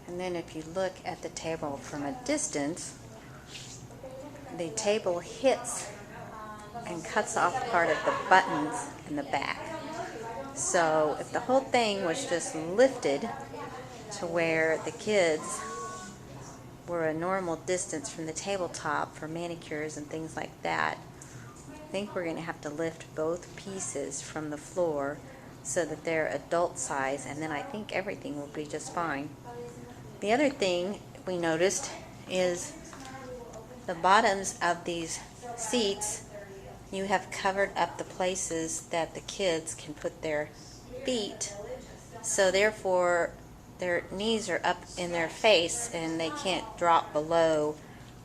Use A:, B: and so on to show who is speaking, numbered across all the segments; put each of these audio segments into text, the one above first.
A: And then if you look at the table from a distance, the table hits and cuts off part of the buttons in the back. So if the whole thing was just lifted to where the kids were a normal distance from the tabletop for manicures and things like that, I think we're going to have to lift both pieces from the floor so that they're adult size, and then I think everything will be just fine. The other thing we noticed is the bottoms of these seats, you have covered up the places that the kids can put their feet, so therefore their knees are up in their face and they can't drop below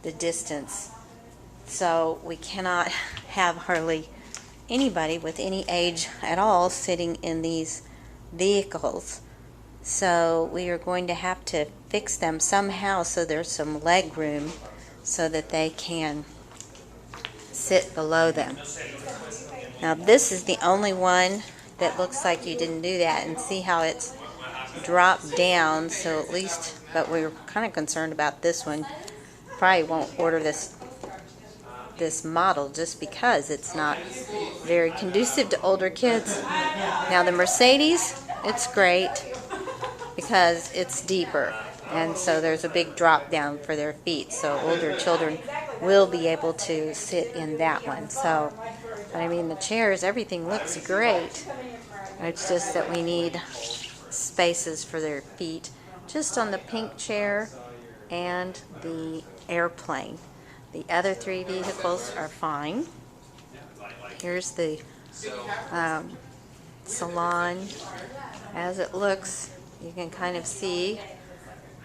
A: the distance. So we cannot have hardly anybody with any age at all sitting in these vehicles. So we are going to have to fix them somehow so there's some leg room so that they can sit below them. Now this is the only one that looks like you didn't do that, and see how it's dropped down, so at least, but we were kind of concerned about this one. Probably won't order this model just because it's not very conducive to older kids. Now the Mercedes, it's great because it's deeper, and so there's a big drop down for their feet, so older children will be able to sit in that one. So, but I mean, the chairs, everything looks great. It's just that we need spaces for their feet, just on the pink chair and the airplane. The other three vehicles are fine. Here's the salon. As it looks, you can kind of see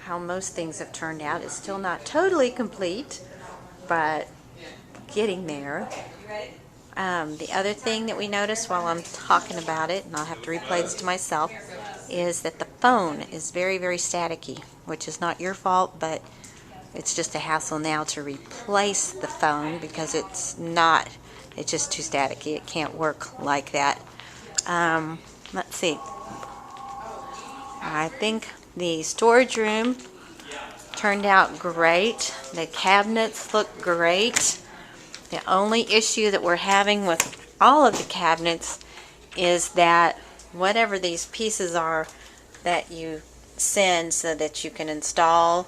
A: how most things have turned out. It's still not totally complete, but getting there. The other thing that we noticed while I'm talking about it, and I'll have to replay this to myself, is that the phone is very, very staticky, which is not your fault, but it's just a hassle now to replace the phone because it's just too staticky. It can't work like that. Let's see. I think the storage room turned out great. The cabinets look great. The only issue that we're having with all of the cabinets is that whatever these pieces are that you send so that you can install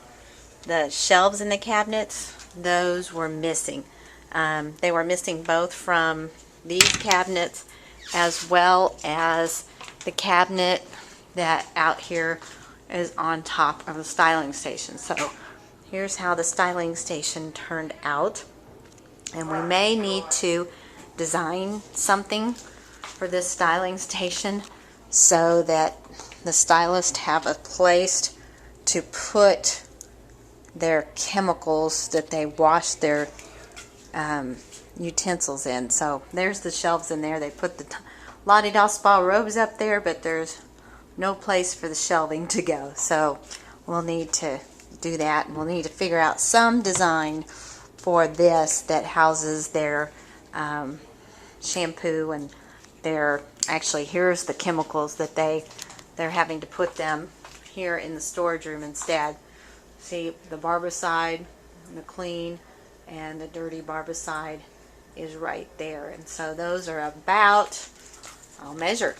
A: the shelves in the cabinets, those were missing. They were missing both from these cabinets as well as the cabinet that out here is on top of the styling station. So here's how the styling station turned out. And we may need to design something for this styling station so that the stylists have a place to put their chemicals that they wash their utensils in. So there's the shelves in there. They put the La-Di-Da Spa robes up there, but there's no place for the shelving to go. So we'll need to do that, and we'll need to figure out some design for this that houses their shampoo and their, actually here's the chemicals that they're having to put them here in the storage room instead. See, the barbicide, the clean, and the dirty barbicide is right there. And so those are about, I'll measure,